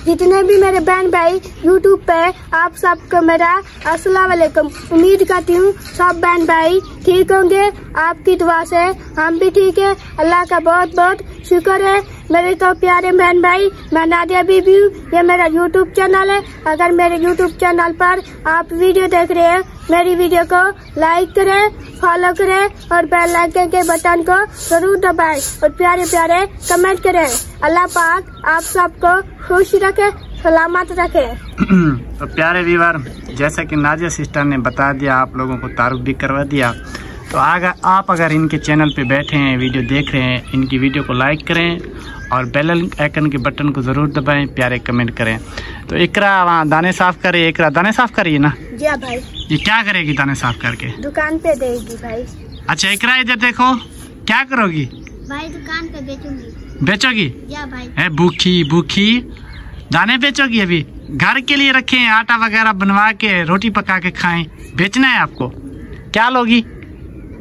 जितने भी मेरे बहन भाई यूट्यूब पे, आप सबको मेरा अस्सलाम वालेकुम। उम्मीद करती हूँ सब बहन भाई ठीक होंगे। आपकी दुआ से हम भी ठीक है। अल्लाह का बहुत बहुत शुक्र है। मेरे तो प्यारे बहन भाई, मैं नादिया बीबी हूँ। ये मेरा यूट्यूब चैनल है। अगर मेरे यूट्यूब चैनल पर आप वीडियो देख रहे हैं, मेरी वीडियो को लाइक करें, फॉलो करें और बेल आइकन के बटन को जरूर दबाएं और प्यारे प्यारे कमेंट करें। अल्लाह पाक आप सबको खुश रखे, सलामत रखे। तो प्यारे व्यूअर, जैसा कि नादिया सिस्टर ने बता दिया, आप लोगों को तारुफ भी करवा दिया, तो अगर इनके चैनल पे बैठे हैं, वीडियो देख रहे हैं, इनकी वीडियो को लाइक करें और बेल आइकन के बटन को ज़रूर दबाएं, प्यारे कमेंट करें। तो इकरा वहाँ दाने साफ करे, इकरा दाने साफ करिए ना। जी भाई। ये क्या करेगी दाने साफ करके? दुकान पे देगी भाई। अच्छा इकरा इधर देखो, क्या करोगी भाई? दुकान पे बेचूंगी। बेचोगी? या भाई। है भूखी दाने बेचोगी? अभी घर के लिए रखे हैं, आटा वगैरह बनवा के रोटी पका के खाएं, बेचना है आपको? क्या लोगी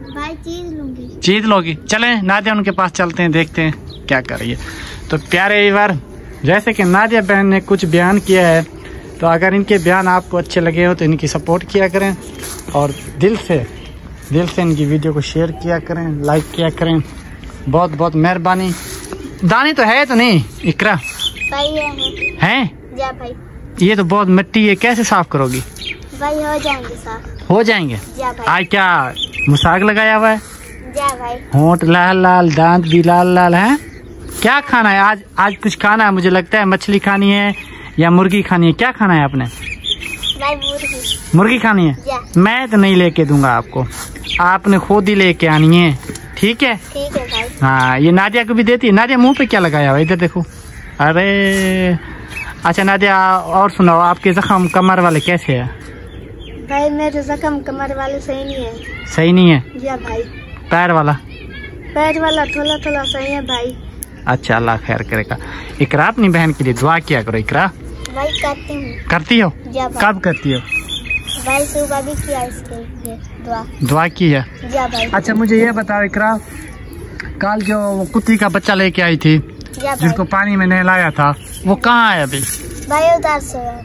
भाई? चीज लूंगी। चीज लोगी? चले नादिया उनके पास चलते हैं, देखते हैं क्या कर रही है। तो प्यारे व्यूअर, जैसे कि नादिया बहन ने कुछ बयान किया है, तो अगर इनके बयान आपको अच्छे लगे हो तो इनकी सपोर्ट किया करें और दिल से इनकी वीडियो को शेयर किया करें, लाइक किया करें। बहुत बहुत मेहरबानी। दाने तो है तो नहीं इकरा? भाई है? जा भाई। ये तो बहुत मिट्टी है, कैसे साफ करोगी? भाई हो जाएंगे साफ। हो जाएंगे? जा भाई। आज क्या मुसाग लगाया हुआ है? जा भाई। होंठ लाल लाल, दांत भी लाल लाल है। क्या खाना है आज? आज कुछ खाना है, मुझे लगता है मछली खानी है या मुर्गी खानी है। क्या खाना है आपने? भाई मुर्गी खानी है? मैं तो नहीं लेके दूंगा आपको, आपने खुद ही लेके आनी है। ठीक है? ठीक है भाई। हाँ, ये नादिया को भी देती है। नादिया मुंह पे क्या लगाया हुआ? इधर देखो। अरे अच्छा नादिया, और सुनाओ, आपके जख्म कमर वाले कैसे है? भाई मेरे जख्म कमर वाले सही नहीं है। सही नहीं है? जी भाई। पैर वाला? पैर वाला थोड़ा थोड़ा सही है भाई। अच्छा, अल्लाह खैर करेगा। इकरा अपनी बहन के लिए दुआ किया करो। इकरा भाई करती हूँ। करती हो? कब करती हो? भाई सुबह भी किया इसके लिए दुआ की है? भाई। अच्छा मुझे ये बताओ इकरा, कल जो वो कुत्ती का बच्चा लेके आई थी, जिसको पानी में नहलाया था, वो कहाँ है अभी? भाई उधर सोया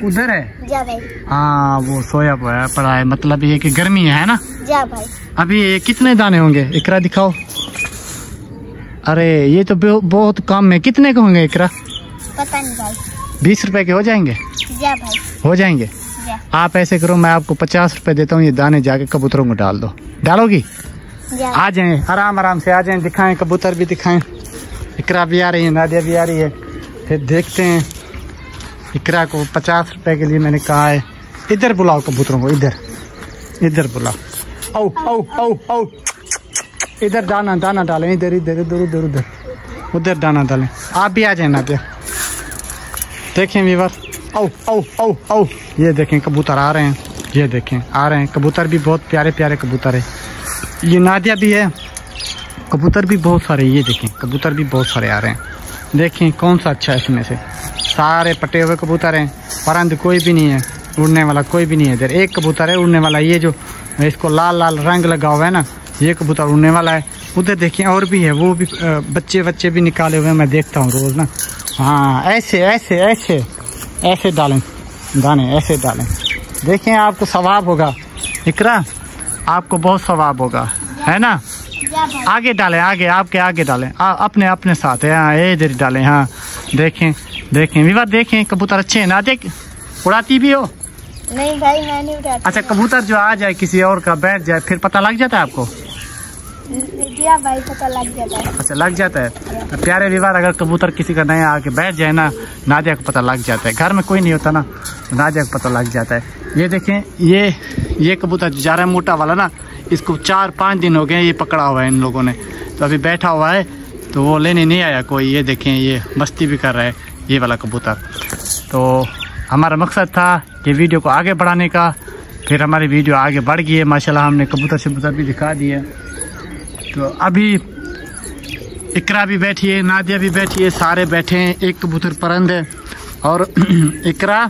उधर है? जा भाई। हाँ, वो सोया पड़ा है। मतलब ये कि गर्मी है ना? जा भाई। अभी कितने दाने होंगे इकरा? दिखाओ। अरे ये तो बहुत कम है। कितने के होंगे इकरा? पता नहीं भाई। 20 रुपए के हो जाएंगे? जा भाई। हो जाएंगे? आप ऐसे करो, मैं आपको 50 रुपए देता हूँ, ये दाने जाके कबूतरों को डाल दो। डालोगी? आ जाए, आराम से आ जाए, दिखाएं, कबूतर भी दिखाएं। इकरा भी आ रही है, नादिया भी आ रही है। फिर देखते हैं। इकरा को 50 रुपए के लिए मैंने कहा है। इधर बुलाओ कबूतरों को, इधर बुलाओ। औ इधर दाना डालें, इधर उधर दाना डालें। आप भी आ जाए नादिया। देखें व्यूअर, औ ये देखें कबूतर आ रहे हैं, ये देखें आ रहे हैं। कबूतर भी बहुत प्यारे प्यारे कबूतर है। ये नादिया भी है, कबूतर भी बहुत सारे, ये देखें कबूतर भी बहुत सारे आ रहे हैं। देखें कौन सा अच्छा है इसमें से। सारे पटे हुए कबूतर हैं, परंत कोई भी नहीं है, उड़ने वाला कोई भी नहीं है। इधर एक कबूतर है उड़ने वाला, ये जो इसको लाल लाल रंग लगा हुआ है ना, ये कबूतर उड़ने वाला है। उधर देखिए और भी है, वो भी बच्चे भी निकाले हुए हैं, मैं देखता हूँ रोज ना। हाँ, ऐसे डालें दाने, ऐसे डालें। देखें आपको सवाब होगा इकरा, आपको बहुत सवाब होगा, है ना? आगे डालें, आपके आगे डालें, अपने साथ है। हाँ, इधर डालें। हाँ देखें विवाद, देखें कबूतर अच्छे हैं ना? देख, उड़ाती भी हो? नहीं भाई, मैं नहीं उड़ाती। अच्छा, कबूतर जो आ जाए किसी और का बैठ जाए, फिर पता लग जाता है आपको? भाई पता लग जाता है। अच्छा, लग जाता है। प्यारे विवाद, अगर कबूतर किसी का नया आके बैठ जाए ना, नादिया को पता लग जाता है। घर में कोई नहीं होता ना, नादिया को पता लग जाता है। ये देखें, ये कबूतर जा रहा है मोटा वाला ना, इसको 4-5 दिन हो गए ये पकड़ा हुआ है इन लोगों ने, तो अभी बैठा हुआ है, तो वो लेने नहीं आया कोई। ये देखें, ये मस्ती भी कर रहा है ये वाला कबूतर। तो हमारा मकसद था कि वीडियो को आगे बढ़ाने का, फिर हमारी वीडियो आगे बढ़ गई है माशाल्लाह। हमने कबूतर भी दिखा दिए। तो अभी इकरा भी बैठी है, नादिया भी बैठी है, सारे बैठे हैं। एक कबूतर परंद है और इकरा।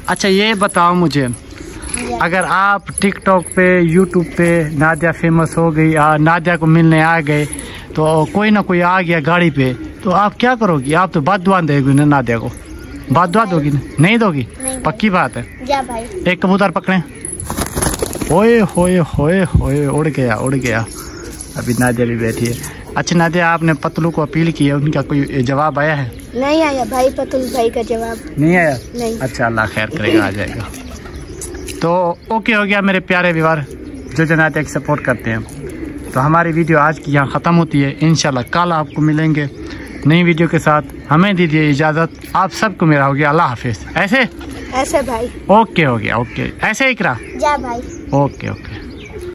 अच्छा ये बताओ मुझे, अगर आप टिकटॉक पे, यूट्यूब पे नादिया फेमस हो गई, नादिया को मिलने आ गए, तो कोई ना कोई आ गया गाड़ी पे, तो आप क्या करोगी? आप तो बात दुआ देगी ना नादिया को, बात दुआ दोगी ना? नहीं दोगी? पक्की बात है। जा भाई। एक कबूतर पकड़े। ओए होए होए होए, उड़ गया उड़ गया। अभी नादिया भी बैठी है। अच्छा नादिया, आपने पतलू को अपील की है, उनका कोई जवाब आया है? नहीं आया भाई, पतलू भाई का जवाब नहीं आया। नहीं। अच्छा, अल्लाह खैर करेगा, आ जाएगा। तो ओके हो गया मेरे प्यारे व्यूअर जो नादिया की सपोर्ट करते हैं। तो हमारी वीडियो आज की यहाँ ख़त्म होती है। इंशाल्लाह कल आपको मिलेंगे नई वीडियो के साथ। हमें दीजिए इजाज़त। आप सबको मेरा हो गया अल्लाह हाफिज़। ऐसे ऐसे भाई। ओके हो गया, ओके ऐसे ही करा। जा भाई। Okay okay.